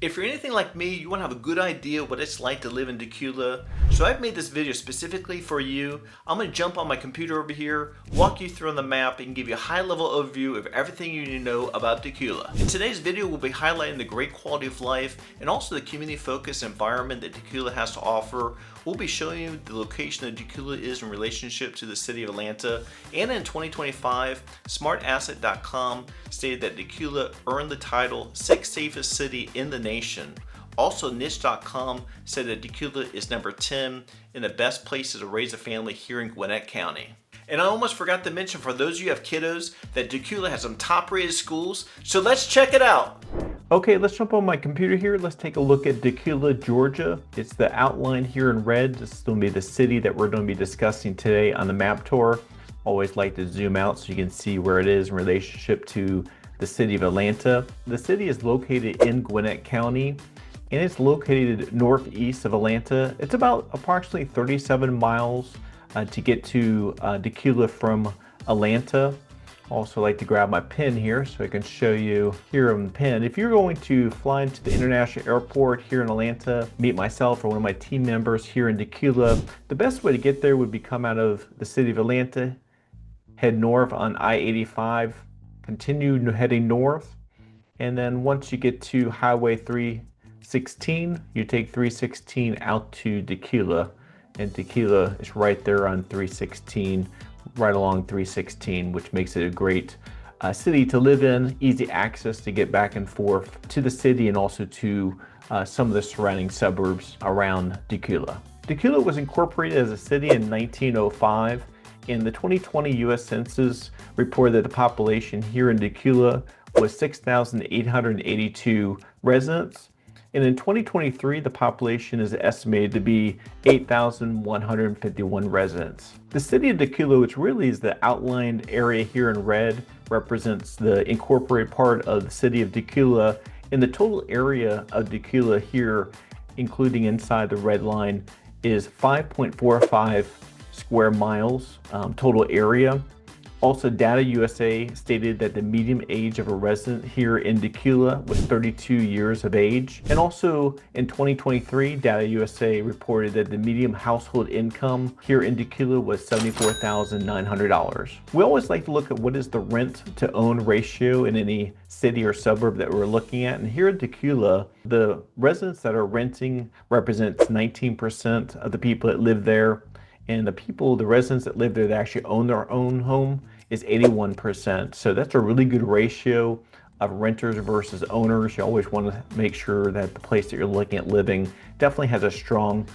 If you're anything like me, you want to have a good idea what it's like to live in Dacula. So I've made this video specifically for you. I'm going to jump on my computer over here, walk you through on the map, and give you a high-level overview of everything you need to know about Dacula. In today's video, we'll be highlighting the great quality of life and also the community-focused environment that Dacula has to offer. We'll be showing you the location that Dacula is in relationship to the city of Atlanta. And in 2025, smartasset.com stated that Dacula earned the title 6th safest city in the nation. Also, niche.com said that Dacula is number 10 in the best places to raise a family here in Gwinnett County. And I almost forgot to mention, for those of you who have kiddos, that Dacula has some top-rated schools, so let's check it out. Okay, let's jump on my computer here. Let's take a look at Dacula, Georgia. It's the outline here in red. This is going to be the city that we're going to be discussing today on the map tour. Always like to zoom out so you can see where it is in relationship to the city of Atlanta. The city is located in Gwinnett County, and it's located northeast of Atlanta. It's about approximately 37 miles to get to Dacula from Atlanta. Also like to grab my pen here so I can show you here on the pen. If you're going to fly into the international airport here in Atlanta, meet myself or one of my team members here in Dacula, the best way to get there would be come out of the city of Atlanta, head north on I-85, continue heading north, and then once you get to Highway 316, you take 316 out to Dacula, and Dacula is right there on 316, right along 316, which makes it a great city to live in, easy access to get back and forth to the city and also to some of the surrounding suburbs around Dacula. Dacula was incorporated as a city in 1905. In the 2020 U.S. Census reported that the population here in Dacula was 6,882 residents. And in 2023, the population is estimated to be 8,151 residents. The city of Dacula, which really is the outlined area here in red, represents the incorporated part of the city of Dacula. And the total area of Dacula here, including inside the red line, is 5.45 square miles total area. Also, Data USA stated that the median age of a resident here in Dacula was 32 years of age. And also in 2023, Data USA reported that the median household income here in Dacula was $74,900. We always like to look at what is the rent to own ratio in any city or suburb that we're looking at. And here in Dacula, the residents that are renting represents 19% of the people that live there. And the residents that live there that actually own their own home is 81%. So that's a really good ratio of renters versus owners. You always want to make sure that the place that you're looking at living definitely has a strong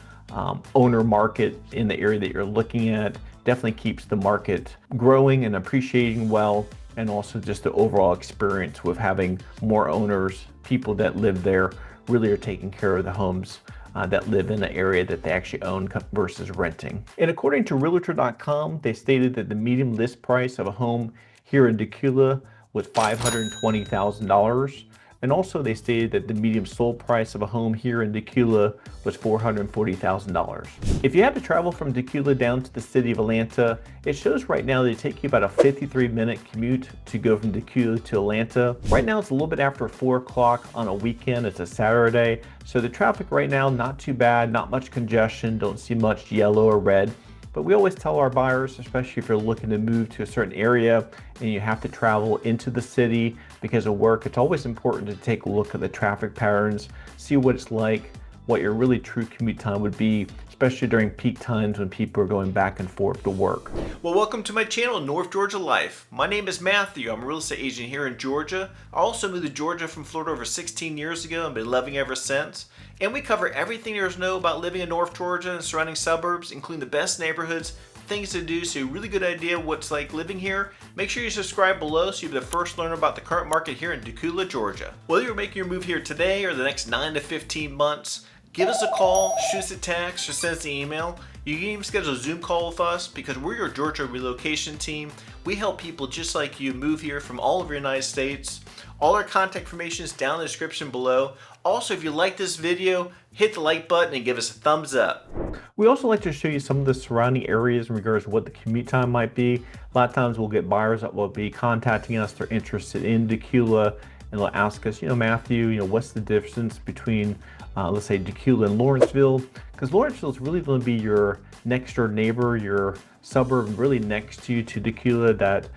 owner market in the area that you're looking at. Definitely keeps the market growing and appreciating well, and also just the overall experience with having more owners, people that live there really are taking care of the homes that live in the area that they actually own versus renting. And according to Realtor.com, they stated that the median list price of a home here in Dacula was $520,000. And also they stated that the median sold price of a home here in Dacula was $440,000. If you had to travel from Dacula down to the city of Atlanta, it shows right now they take you about a 53-minute commute to go from Dacula to Atlanta. Right now it's a little bit after 4 o'clock on a weekend. It's a Saturday. So the traffic right now, not too bad, not much congestion, don't see much yellow or red. But we always tell our buyers, especially if you're looking to move to a certain area and you have to travel into the city because of work, it's always important to take a look at the traffic patterns, see what it's like, what your really true commute time would be, especially during peak times when people are going back and forth to work. Well, welcome to my channel, North Georgia Life. My name is Matthew. I'm a real estate agent here in Georgia. I also moved to Georgia from Florida over 16 years ago and been living ever since. And we cover everything there is to know about living in North Georgia and surrounding suburbs, including the best neighborhoods, things to do, so you have a really good idea what's like living here. Make sure you subscribe below so you'll be the first to learn about the current market here in Dacula, Georgia. Whether you're making your move here today or the next 9 to 15 months, give us a call, shoot us a text, or send us an email. You can even schedule a Zoom call with us because we're your Georgia relocation team. We help people just like you move here from all over the United States. All our contact information is down in the description below. Also, if you like this video, hit the like button and give us a thumbs up. We also like to show you some of the surrounding areas in regards to what the commute time might be. A lot of times we'll get buyers that will be contacting us. They're interested in Dacula and they'll ask us, Matthew, what's the difference between, let's say, Dacula and Lawrenceville? Because Lawrenceville is really going to be your next door neighbor, your suburb really next to you to Dacula that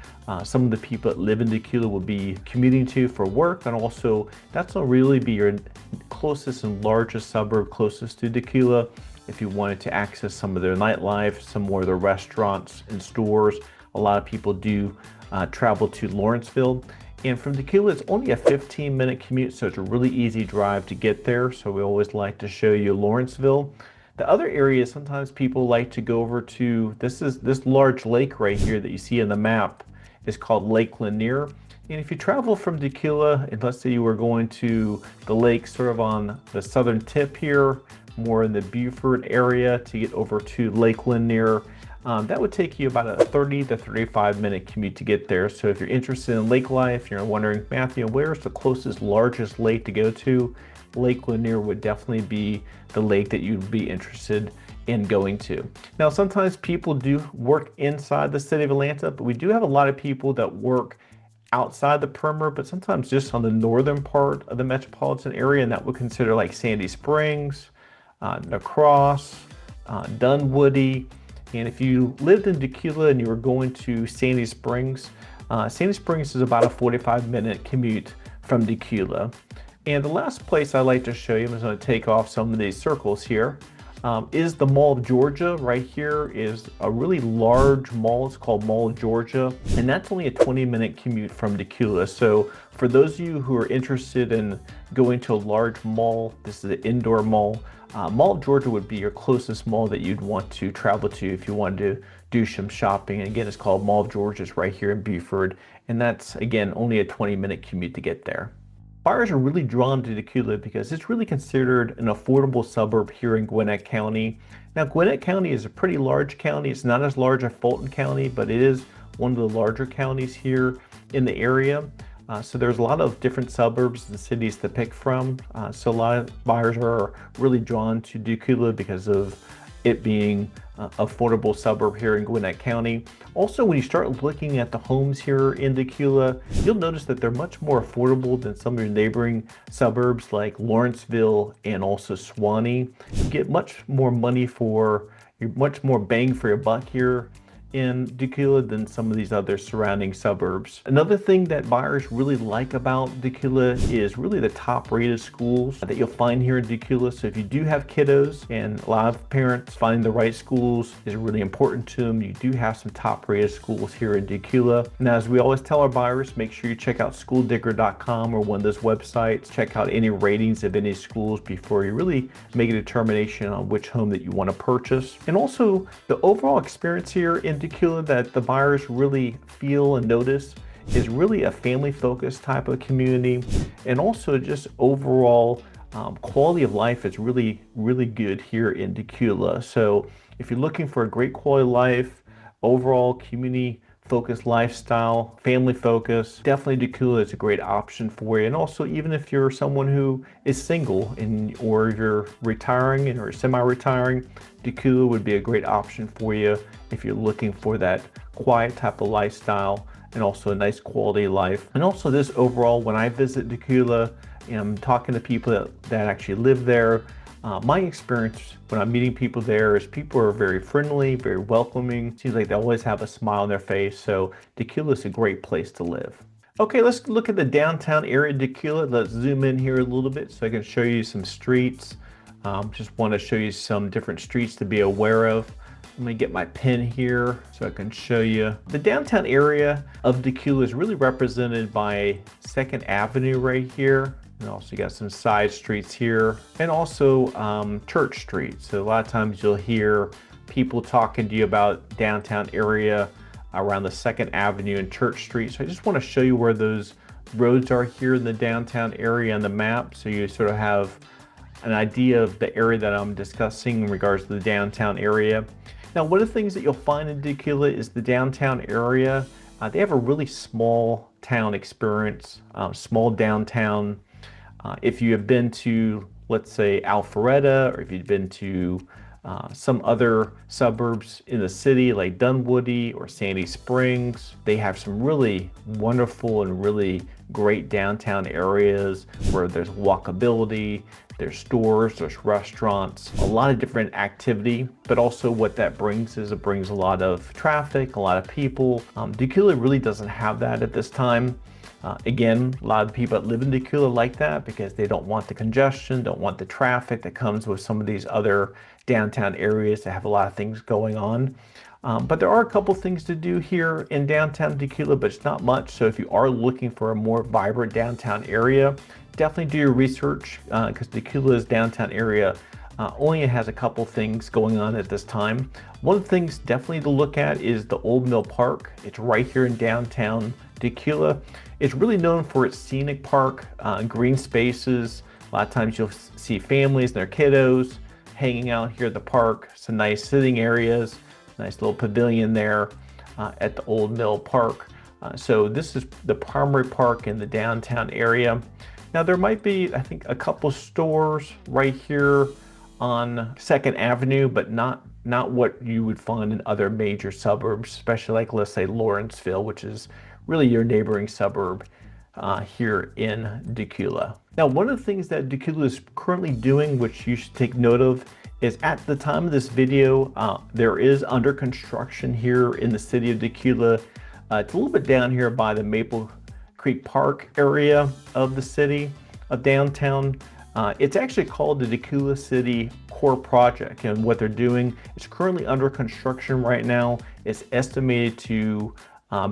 some of the people that live in Dacula will be commuting to for work, and also that's going to really be your closest and largest suburb closest to Dacula if you wanted to access some of their nightlife, some more of their restaurants and stores. A lot of people do travel to Lawrenceville. And from Dacula, it's only a 15-minute commute, so it's a really easy drive to get there. So we always like to show you Lawrenceville. The other area, sometimes people like to go over to, this large lake right here that you see in the map is called Lake Lanier. And if you travel from Dacula, and let's say you were going to the lake sort of on the southern tip here, more in the Beaufort area to get over to Lake Lanier, that would take you about a 30 to 35-minute commute to get there. So if you're interested in lake life, you're wondering, Matthew, where's the closest, largest lake to go to? Lake Lanier would definitely be the lake that you'd be interested in going to. Now, sometimes people do work inside the city of Atlanta, but we do have a lot of people that work outside the perimeter, but sometimes just on the northern part of the metropolitan area, and that would consider like Sandy Springs, Lacrosse, Dunwoody. And if you lived in Dacula and you were going to Sandy Springs is about a 45-minute commute from Dacula. And the last place I like to show you, I'm just going to take off some of these circles here, is the Mall of Georgia. Right here is a really large mall. It's called Mall of Georgia, and that's only a 20-minute commute from Dacula. So for those of you who are interested in going to a large mall, this is an indoor mall. Mall of Georgia would be your closest mall that you'd want to travel to if you wanted to do some shopping. And again, it's called Mall of Georgia. It's right here in Beaufort, and that's, again, only a 20-minute commute to get there. Buyers are really drawn to Dacula because it's really considered an affordable suburb here in Gwinnett County. Now, Gwinnett County is a pretty large county. It's not as large as Fulton County, but it is one of the larger counties here in the area. So there's a lot of different suburbs and cities to pick from. So a lot of buyers are really drawn to Dacula because of it being an affordable suburb here in Gwinnett County. Also, when you start looking at the homes here in Dacula, you'll notice that they're much more affordable than some of your neighboring suburbs like Lawrenceville and also Suwanee. You get much more money much more bang for your buck here in Dacula than some of these other surrounding suburbs. Another thing that buyers really like about Dacula is really the top rated schools that you'll find here in Dacula. So if you do have kiddos, and a lot of parents finding the right schools is really important to them, you do have some top rated schools here in Dacula. Now, as we always tell our buyers, make sure you check out schooldigger.com or one of those websites. Check out any ratings of any schools before you really make a determination on which home that you want to purchase. And also the overall experience here in Dacula that the buyers really feel and notice is really a family-focused type of community, and also just overall quality of life is really, really good here in Dacula. So if you're looking for a great quality of life, overall community-focused lifestyle, family-focused, definitely Dacula is a great option for you. And also, even if you're someone who is single or you're retiring or semi-retiring, Dacula would be a great option for you if you're looking for that quiet type of lifestyle and also a nice quality of life. And also this overall, when I visit Dacula and I'm talking to people that actually live there, my experience when I'm meeting people there is people are very friendly, very welcoming. Seems like they always have a smile on their face. So Dacula is a great place to live. Okay, let's look at the downtown area of Dacula. Let's zoom in here a little bit so I can show you some streets. Just want to show you some different streets to be aware of. Let me get my pen here so I can show you. The downtown area of Dacula is really represented by 2nd Avenue right here. And also you got some side streets here, and also Church Street. So a lot of times you'll hear people talking to you about downtown area around the 2nd Avenue and Church Street. So I just want to show you where those roads are here in the downtown area on the map, so you sort of have an idea of the area that I'm discussing in regards to the downtown area. Now, one of the things that you'll find in Dacula is the downtown area. They have a really small town experience, small downtown. If you have been to, let's say, Alpharetta, or if you've been to some other suburbs in the city like Dunwoody or Sandy Springs. They have some really wonderful and really great downtown areas where there's walkability, there's stores, there's restaurants, a lot of different activity, but also what that brings is it brings a lot of traffic, a lot of people. Dacula really doesn't have that at this time. Again, a lot of people that live in Dacula like that because they don't want the congestion, don't want the traffic that comes with some of these other downtown areas that have a lot of things going on. But there are a couple things to do here in downtown Dacula, but it's not much. So if you are looking for a more vibrant downtown area, definitely do your research because Dacula's downtown area only has a couple things going on at this time. One of the things definitely to look at is the Old Mill Park. It's right here in downtown Dacula. It's really known for its scenic park, green spaces. A lot of times you'll see families and their kiddos hanging out here at the park. Some nice sitting areas, nice little pavilion there at the Old Mill Park. So this is the primary park in the downtown area. Now there might be, I think, a couple stores right here on 2nd Avenue, but not what you would find in other major suburbs, especially like, let's say, Lawrenceville, which is really your neighboring suburb here in Dacula. Now, one of the things that Dacula is currently doing, which you should take note of, is at the time of this video, there is under construction here in the city of Dacula. It's a little bit down here by the Maple Creek Park area of the city of downtown. It's actually called the Dacula City Core Project, and what they're doing is currently under construction right now. It's estimated to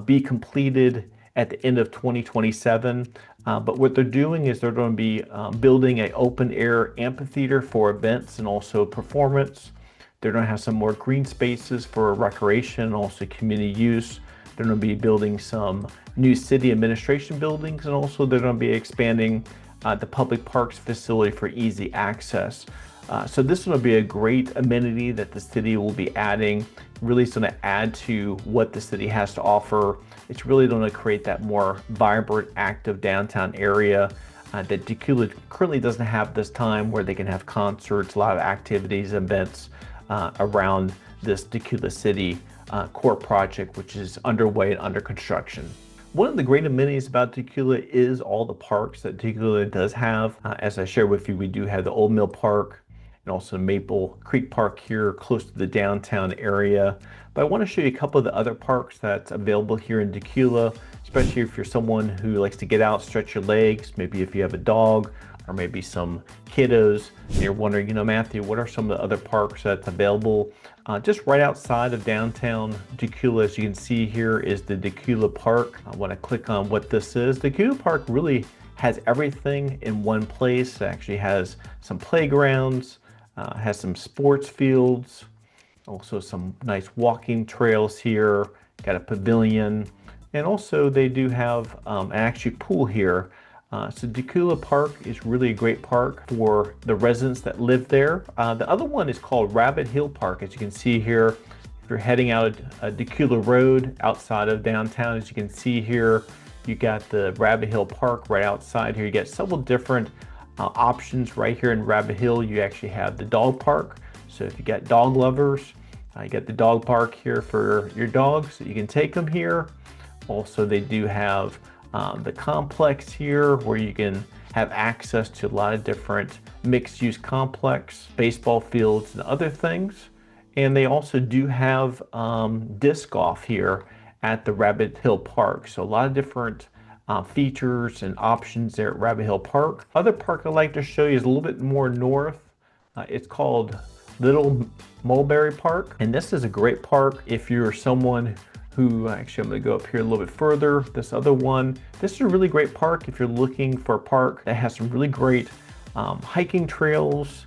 be completed at the end of 2027. But what they're doing is they're going to be building an open air amphitheater for events and also performance. They're going to have some more green spaces for recreation and also community use. They're going to be building some new city administration buildings, and also they're going to be expanding the public parks facility for easy access. So this is going to be a great amenity that the city will be adding. Really, it's going to add to what the city has to offer. It's really going to create that more vibrant, active downtown area that Dacula currently doesn't have this time, where they can have concerts, a lot of activities, events around this Dacula City Core Project, which is underway and under construction. One of the great amenities about Dacula is all the parks that Dacula does have. As I shared with you, we do have the Old Mill Park and also Maple Creek Park here close to the downtown area. But I want to show you a couple of the other parks that's available here in Dacula, especially if you're someone who likes to get out, stretch your legs, maybe if you have a dog or maybe some kiddos, and you're wondering, Matthew, what are some of the other parks that's available? Just right outside of downtown Dacula, as you can see here, is the Dacula Park. I want to click on what this is. Dacula Park really has everything in one place. It actually has some playgrounds, has some sports fields, also some nice walking trails here, got a pavilion, and also they do have an actual pool here. So Dacula Park is really a great park for the residents that live there. The other one is called Rabbit Hill Park. As you can see here, if you're heading out Dacula Road outside of downtown, as you can see here, you got the Rabbit Hill Park right outside here. You get several different options right here in Rabbit Hill. You actually have the dog park. So if you got dog lovers, you got the dog park here for your dogs. You can take them here. Also, they do have the complex here where you can have access to a lot of different mixed-use complex, baseball fields, and other things. And they also do have disc golf here at the Rabbit Hill Park. So a lot of different features and options there at Rabbit Hill Park. Other park I'd like to show you is a little bit more north. It's called Little Mulberry Park. And this is a great park if you're someone who, actually I'm gonna go up here a little bit further. This other one, this is a really great park if you're looking for a park that has some really great hiking trails,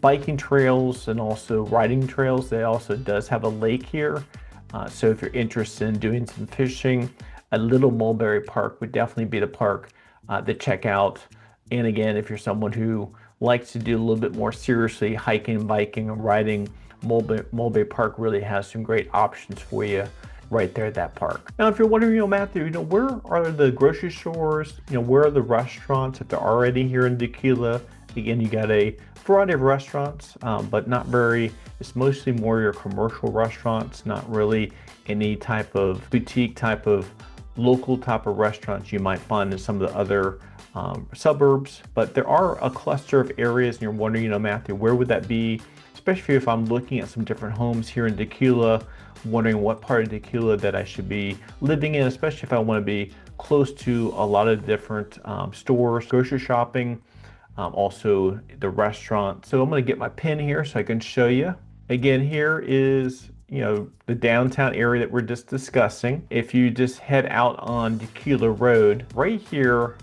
biking trails, and also riding trails. It also does have a lake here. So if you're interested in doing some fishing, a Little Mulberry Park would definitely be the park to check out. And again, if you're someone who likes to do a little bit more seriously hiking, biking, and riding, Mulberry Park really has some great options for you right there at that park. Now, if you're wondering, Matthew, where are the grocery stores? Where are the restaurants if they're already here in Dacula? Again, you got a variety of restaurants, but not very, it's mostly more your commercial restaurants, not really any type of boutique type of local type of restaurants you might find in some of the other suburbs. But there are a cluster of areas, and you're wondering, you know, Matthew, where would that be? Especially if I'm looking at some different homes here in Dacula, wondering what part of Dacula that I should be living in, especially if I want to be close to a lot of different stores, grocery shopping, also the restaurant. So I'm going to get my pen here so I can show you. Again, here is, you know, the downtown area that we're just discussing. If you just head out on Dacula Road, right here,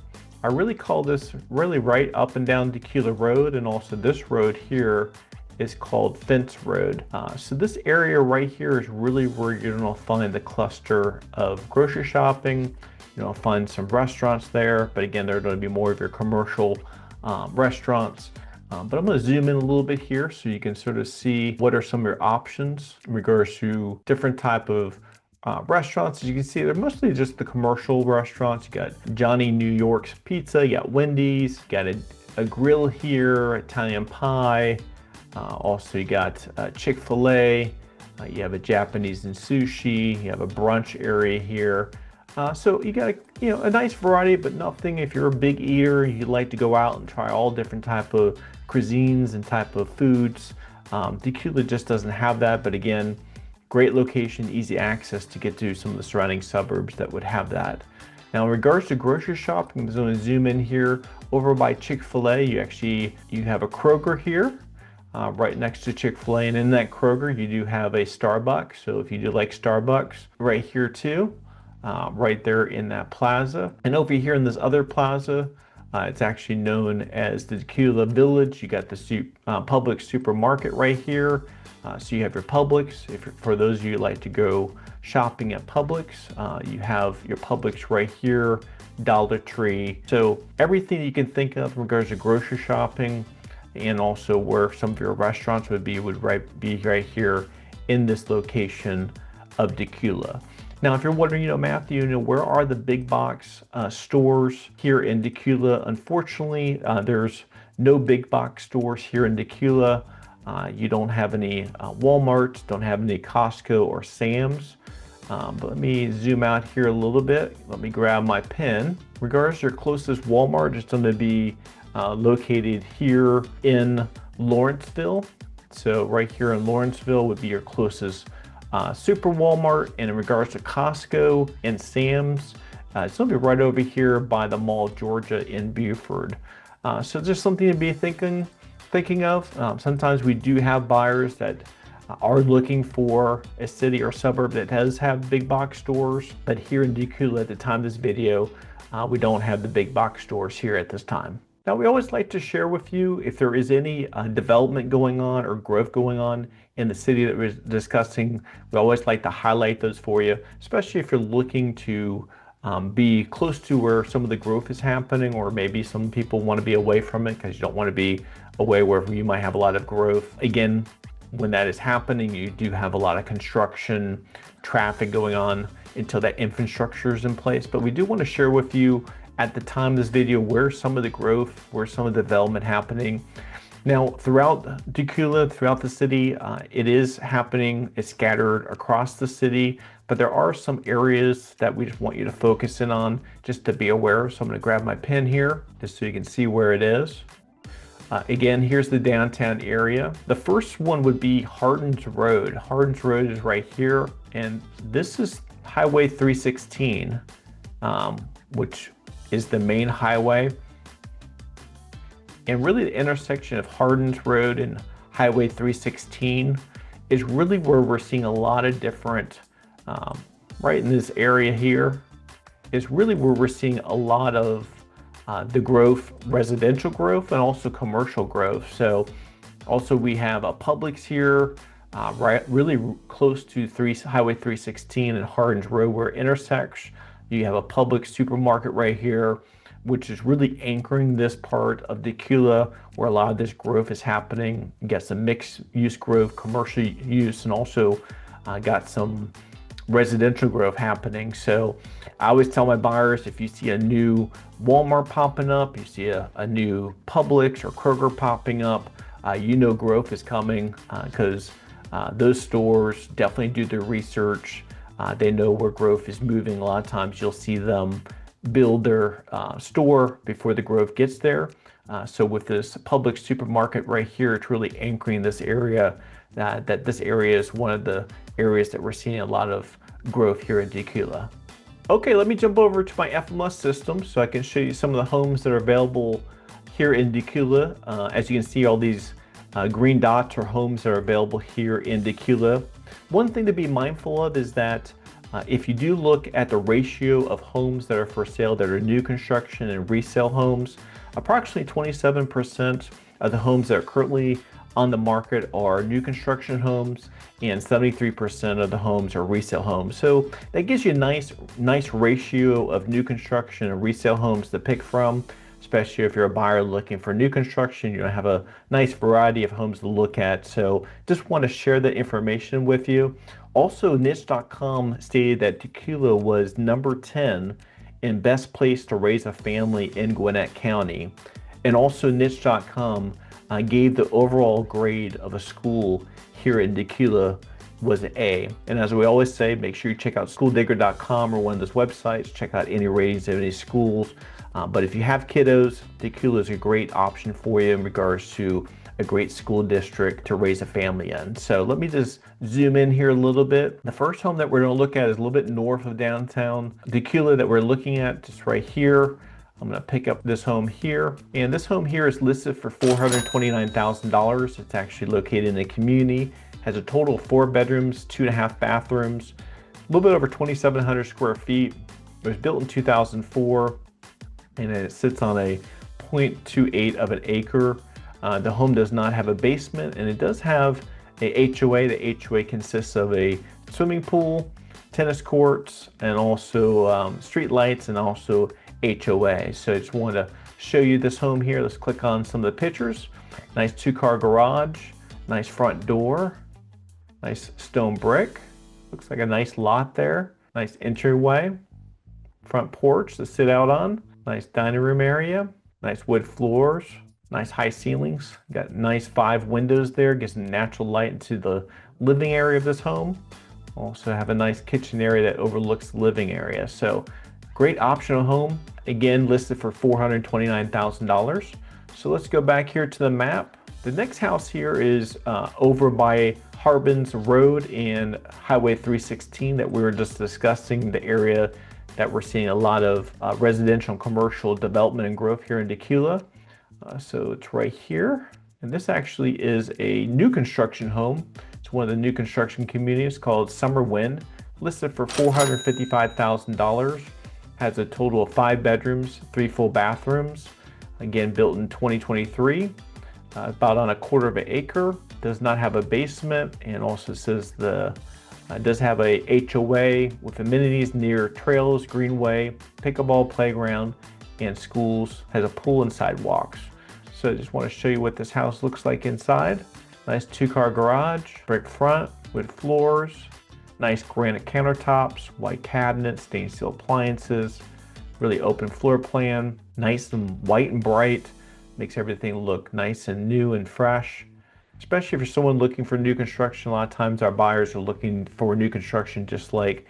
I really call this really right up and down Dacula Road, and also this road here is called Fence Road. So this area right here is really where you're gonna find the cluster of grocery shopping. You'll find some restaurants there, but again, they're gonna be more of your commercial restaurants. But I'm gonna zoom in a little bit here so you can sort of see what are some of your options in regards to different type of restaurants. As you can see, they're mostly just the commercial restaurants. You got Johnny New York's Pizza, you got Wendy's, you got a grill here, Italian Pie. Also, you got Chick-fil-A, you have a Japanese and sushi, you have a brunch area here. So you got a nice variety, but nothing. If you're a big eater, you like to go out and try all different type of cuisines and type of foods. Dacula just doesn't have that, but again, great location, easy access to get to some of the surrounding suburbs that would have that. Now, in regards to grocery shopping, I'm just going to zoom in here over by Chick-fil-A. You have a Kroger here. Right next to Chick-fil-A, and in that Kroger you do have a Starbucks. So if you do like Starbucks, right here too, right there in that plaza. And over here in this other plaza, it's actually known as the Dacula Village. You got the Publix supermarket right here. So you have your Publix. For those of you who like to go shopping at Publix, you have your Publix right here, Dollar Tree. So everything you can think of in regards to grocery shopping, and also where some of your restaurants would be right here in this location of Dacula. Now, if you're wondering, you know, Matthew, you know, where are the big box stores here in Dacula? Unfortunately, there's no big box stores here in Dacula. You don't have any Walmarts, don't have any Costco or Sam's. But let me zoom out here a little bit. Let me grab my pen. In regards to your closest Walmart, it's going to be located here in Lawrenceville. So right here in Lawrenceville would be your closest super Walmart. And in regards to Costco and Sam's, it's going to be right over here by the Mall Georgia in Buford. So just something to be thinking of. Sometimes we do have buyers that are looking for a city or suburb that does have big box stores, but here in Dacula at the time of this video, we don't have the big box stores here at this time. Now, we always like to share with you if there is any development going on or growth going on in the city that we're discussing. We always like to highlight those for you, especially if you're looking to be close to where some of the growth is happening, or maybe some people want to be away from it because you don't want to be away where you might have a lot of growth. Again, when that is happening, you do have a lot of construction, traffic going on until that infrastructure is in place. But we do want to share with you at the time of this video where some of the growth, where some of the development happening. Now, throughout Dacula, throughout the city, it is happening. It's scattered across the city, but there are some areas that we just want you to focus in on, just to be aware. So I'm going to grab my pen here just so you can see where it is. Again, here's the downtown area. The first one would be Hardin's Road. Hardin's Road is right here, and this is Highway 316, which is the main highway. And really the intersection of Hardin's Road and Highway 316 is really where we're seeing a lot of different, right in this area here, is really where we're seeing a lot of the growth, residential growth, and also commercial growth. So also we have a Publix here, right, really close to Highway 316 and Hardin's Road where it intersects. You have a Publix supermarket right here, which is really anchoring this part of Dacula where a lot of this growth is happening. You got some mixed use growth, commercial use, and also got some residential growth happening. So I always tell my buyers, if you see a new Walmart popping up, you see a new Publix or Kroger popping up, you know growth is coming, because those stores definitely do their research. They know where growth is moving. A lot of times you'll see them build their store before the growth gets there. So with this Publix supermarket right here, it's really anchoring this area, that this area is one of the areas that we're seeing a lot of growth here in Dacula. Okay, let me jump over to my FMS system so I can show you some of the homes that are available here in Dacula. As you can see, all these green dots are homes that are available here in Dacula. One thing to be mindful of is that if you do look at the ratio of homes that are for sale that are new construction and resale homes, approximately 27% of the homes that are currently on the market are new construction homes, and 73% of the homes are resale homes. So that gives you a nice ratio of new construction and resale homes to pick from, especially if you're a buyer looking for new construction. You have a nice variety of homes to look at. So just want to share that information with you. Also, niche.com stated that Dacula was number 10 in best place to raise a family in Gwinnett County. And also niche.com gave the overall grade of a school here in Dacula was an A. And as we always say, make sure you check out schooldigger.com or one of those websites. Check out any ratings of any schools. But if you have kiddos, Dacula is a great option for you in regards to a great school district to raise a family in. So let me just zoom in here a little bit. The first home that we're going to look at is a little bit north of downtown Dacula that we're looking at, just right here. I'm going to pick up this home here, and this home here is listed for $429,000. It's actually located in a community, has a total of 4 bedrooms, 2.5 bathrooms, a little bit over 2,700 square feet. It was built in 2004, and it sits on a 0.28 of an acre. The home does not have a basement, and it does have a HOA. The HOA consists of a swimming pool, tennis courts, and also street lights, and also HOA. So I just wanted to show you this home here. Let's click on some of the pictures. Nice 2-car garage, nice front door, nice stone brick. Looks like a nice lot there. Nice entryway, front porch to sit out on, nice dining room area, nice wood floors, nice high ceilings. Got nice 5 windows there, gives natural light into the living area of this home. Also have a nice kitchen area that overlooks the living area. So great optional home, again listed for $429,000. So let's go back here to the map. The next house here is over by Harbins Road and Highway 316 that we were just discussing, the area that we're seeing a lot of residential and commercial development and growth here in Dacula. So it's right here. And this actually is a new construction home. It's one of the new construction communities called Summer Wind, listed for $455,000. Has a total of 5 bedrooms, 3 full bathrooms. Again, built in 2023, about on a 1/4 of an acre. Does not have a basement, and also says does have a HOA with amenities near trails, greenway, pickleball playground, and schools. Has a pool and sidewalks. So I just want to show you what this house looks like inside. Nice 2-car garage, brick front, wood floors, nice granite countertops, white cabinets, stainless steel appliances, really open floor plan, nice and white and bright, makes everything look nice and new and fresh. Especially if you're someone looking for new construction. A lot of times our buyers are looking for new construction, just like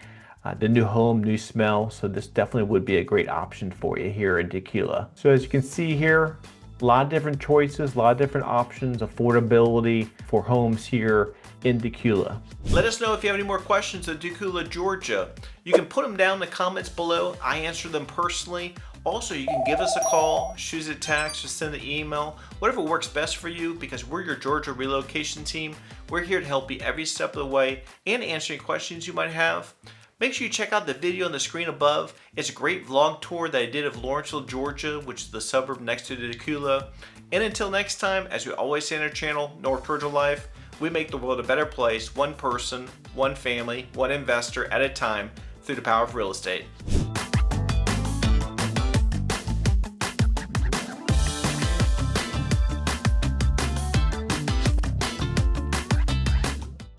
the new home, new smell. So this definitely would be a great option for you here in Dacula. So as you can see here, a lot of different choices, a lot of different options, affordability for homes here in Dacula. Let us know if you have any more questions on Dacula Georgia. You can put them down in the comments below. I answer them personally. Also, you can give us a call, shoot us a text, or send an email, whatever works best for you, because we're your Georgia relocation team. We're here to help you every step of the way and answer any questions you might have. Make sure you check out the video on the screen above. It's a great vlog tour that I did of Lawrenceville, Georgia, which is the suburb next to Dacula. And until next time, as we always say on our channel, North Georgia Life, we make the world a better place, one person, one family, one investor at a time, through the power of real estate.